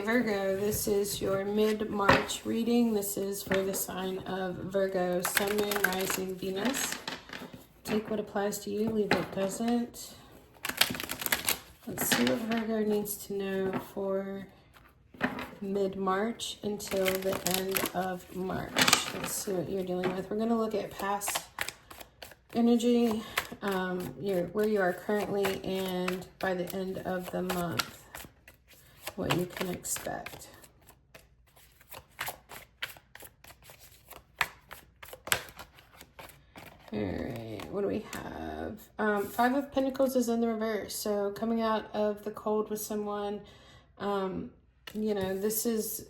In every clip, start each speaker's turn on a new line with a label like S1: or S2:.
S1: Virgo, this is your mid-March reading. This is for the sign of Virgo, Sun, Moon, Rising, Venus. Take what applies to you, leave what doesn't. Let's see what Virgo needs to know for mid-March until the end of March. Let's see what you're dealing with. We're going to look at past energy, where you are currently, and by the end of the month, what you can expect. All right, what do we have? Five of Pentacles is in the reverse. So coming out of the cold with someone, this is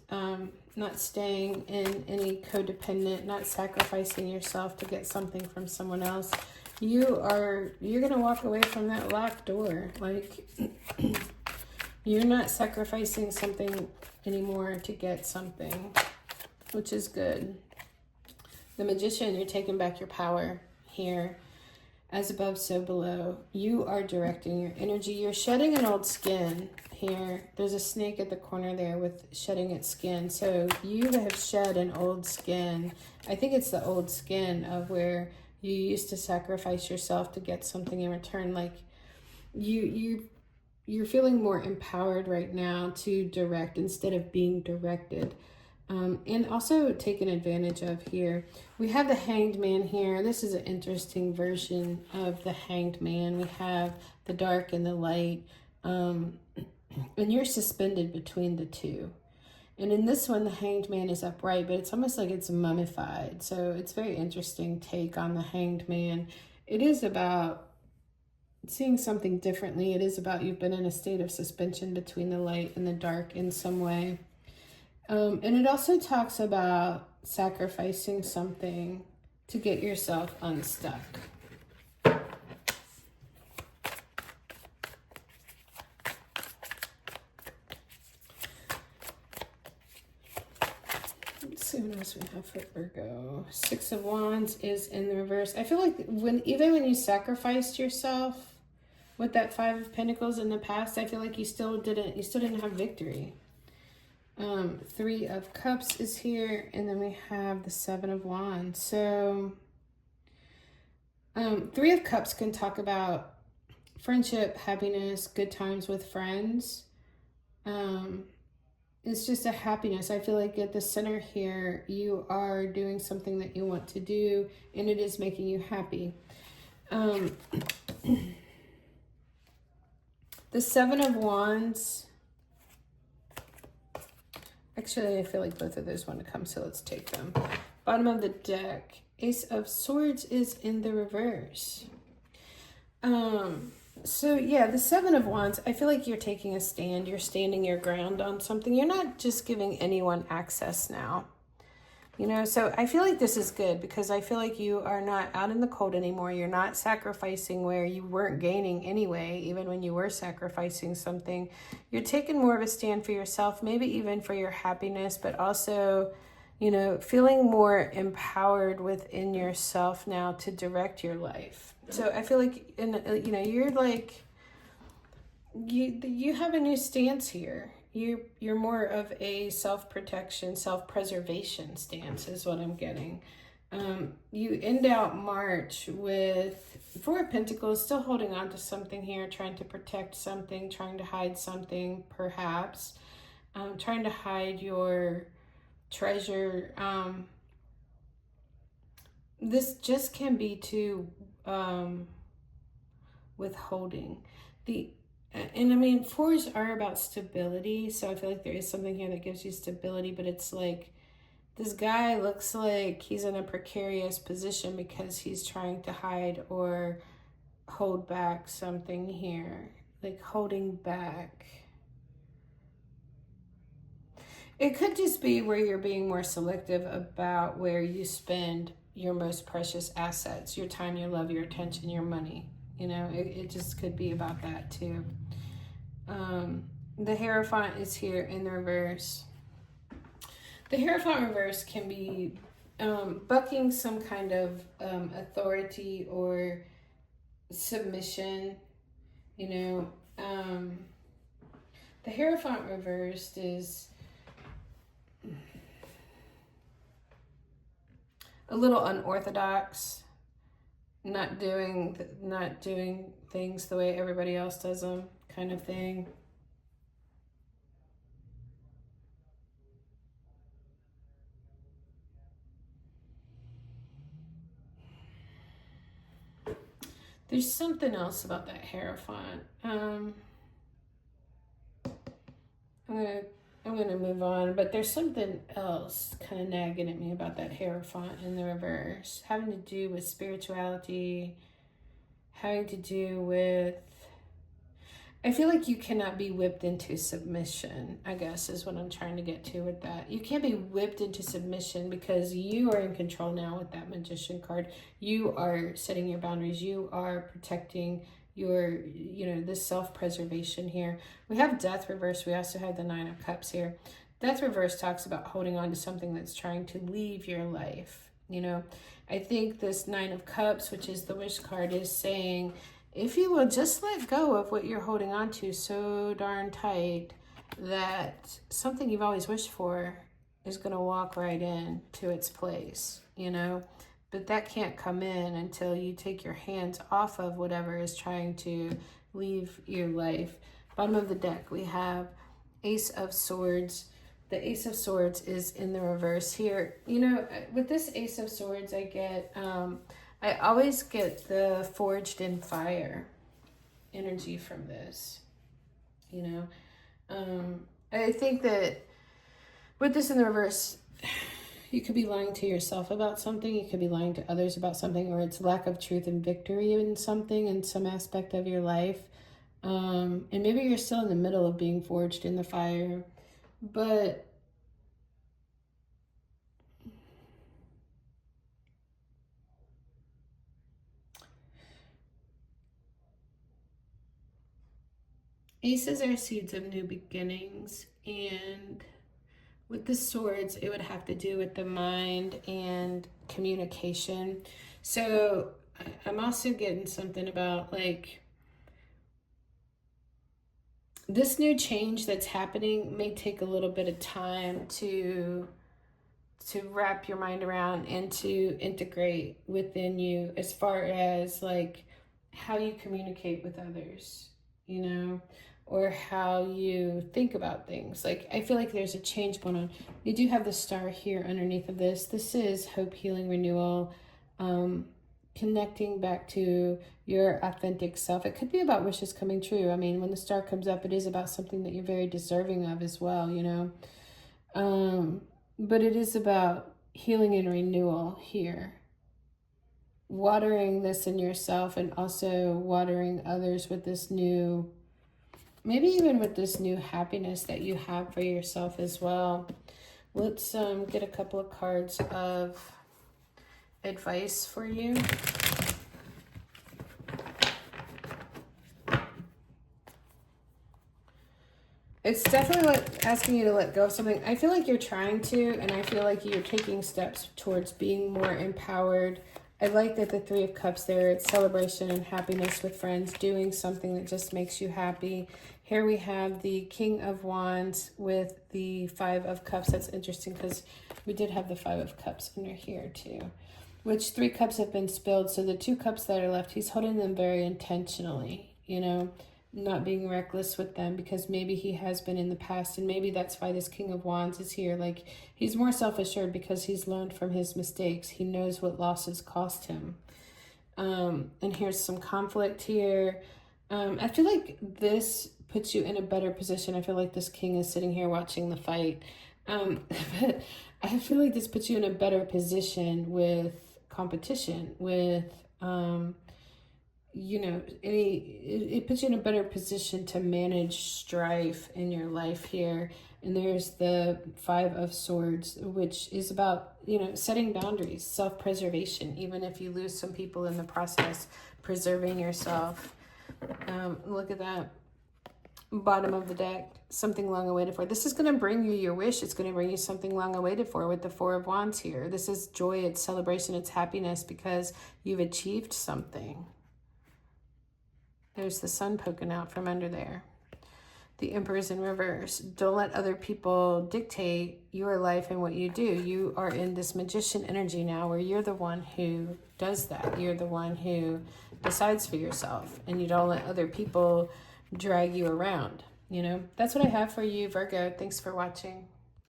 S1: not staying in any codependent, not sacrificing yourself to get something from someone else. You're going to walk away from that locked door. Like, you're not sacrificing something anymore to get something, which is good. The Magician, you're taking back your power here. As above, so below. You are directing your energy. You're shedding an old skin here. There's a snake at the corner there with shedding its skin. So you have shed an old skin. I think it's the old skin of where you used to sacrifice yourself to get something in return. Like, you're feeling more empowered right now to direct instead of being directed. And also taken advantage of here. We have the Hanged Man here. This is an interesting version of the Hanged Man. We have the dark and the light. And you're suspended between the two. And in this one, the Hanged Man is upright, but it's almost like it's mummified. So it's a very interesting take on the Hanged Man. It is about seeing something differently. It is about you've been in a state of suspension between the light and the dark in some way. And it also talks about sacrificing something to get yourself unstuck. Let's see what else we have for Virgo. Six of Wands is in the reverse. I feel like even when you sacrificed yourself with that Five of Pentacles in the past, I feel like you still didn't have victory. Three of Cups is here, and then we have the Seven of Wands. So Three of Cups can talk about friendship, happiness, good times with friends. It's just a happiness. I feel like at the center here, you are doing something that you want to do, and it is making you happy. The Seven of Wands. Actually, I feel like both of those want to come, so let's take them. Bottom of the deck, Ace of Swords is in the reverse. So yeah, the Seven of Wands, I feel like you're taking a stand. You're standing your ground on something. You're not just giving anyone access now. So I feel like this is good because I feel like you are not out in the cold anymore. You're not sacrificing where you weren't gaining anyway, even when you were sacrificing something. You're taking more of a stand for yourself, maybe even for your happiness, but also, feeling more empowered within yourself now to direct your life. So I feel like, you're like, you have a new stance here. You're more of a self-protection, self-preservation stance is what I'm getting. You end out March with Four of Pentacles, still holding on to something here, trying to protect something, trying to hide something, perhaps. Trying to hide your treasure. This just can be too withholding. And I mean, fours are about stability, so I feel like there is something here that gives you stability, but it's like this guy looks like he's in a precarious position because he's trying to hide or hold back something here, like holding back. It could just be where you're being more selective about where you spend your most precious assets, your time, your love, your attention, your money. It just could be about that too. The Hierophant is here in the reverse. The Hierophant reverse can be bucking some kind of authority or submission. The The Hierophant reversed is a little unorthodox, not doing things the way everybody else does them, kind of thing. There's something else about that Hierophant. I'm gonna move on, but there's something else kind of nagging at me about that Hierophant in the reverse, having to do with spirituality, having to do with, I feel like you cannot be whipped into submission, I guess is what I'm trying to get to with that. You can't be whipped into submission because you are in control now with that Magician card. You are setting your boundaries. You are protecting your, this self-preservation here. We have Death reverse. We also have the Nine of Cups here. Death reverse talks about holding on to something that's trying to leave your life. I think this Nine of Cups, which is the Wish card, is saying, if you will just let go of what you're holding on to so darn tight, that something you've always wished for is going to walk right in to its place, But that can't come in until you take your hands off of whatever is trying to leave your life. Bottom of the deck, we have Ace of Swords. The Ace of Swords is in the reverse here. With this Ace of Swords, I always get the forged in fire energy from this, I think that with this in the reverse, you could be lying to yourself about something, you could be lying to others about something, or it's lack of truth and victory in something, in some aspect of your life. And maybe you're still in the middle of being forged in the fire, but Aces are seeds of new beginnings, and with the swords, it would have to do with the mind and communication. So I'm also getting something about this new change that's happening may take a little bit of time to wrap your mind around and to integrate within you, as far as how you communicate with others, or how you think about things. I feel like there's a change going on. You do have the star here underneath of this. This is hope, healing, renewal, connecting back to your authentic self. It could be about wishes coming true. I mean, when the star comes up, it is about something that you're very deserving of as well, but it is about healing and renewal here. Watering this in yourself and also watering others with this new, maybe even with this new happiness that you have for yourself as well. Let's get a couple of cards of advice for you. It's definitely asking you to let go of something. I feel like you're trying to, and I feel like you're taking steps towards being more empowered. I like that the Three of Cups there, it's celebration and happiness with friends, doing something that just makes you happy. Here we have the King of Wands with the Five of Cups. That's interesting because we did have the Five of Cups under here too, which 3 cups have been spilled. So the 2 cups that are left, he's holding them very intentionally, not being reckless with them, because maybe he has been in the past, and maybe that's why this King of Wands is here. He's more self-assured because he's learned from his mistakes. He knows what losses cost him. And here's some conflict here. I feel like this puts you in a better position. I feel like this king is sitting here watching the fight. But I feel like this puts you in a better position with competition, with it puts you in a better position to manage strife in your life here. And there's the Five of Swords, which is about, setting boundaries, self-preservation, even if you lose some people in the process, preserving yourself. Look at that. Bottom of the deck, something long awaited for. This is going to bring you your wish. It's going to bring you something long awaited for with the Four of Wands here. This is joy, it's celebration, it's happiness because you've achieved something. There's the sun poking out from under there. The Emperor's in reverse. Don't let other people dictate your life and what you do. You are in this Magician energy now where you're the one who does that. You're the one who decides for yourself, and you don't let other people drag you around. You know, that's what I have for you, Virgo. Thanks for watching.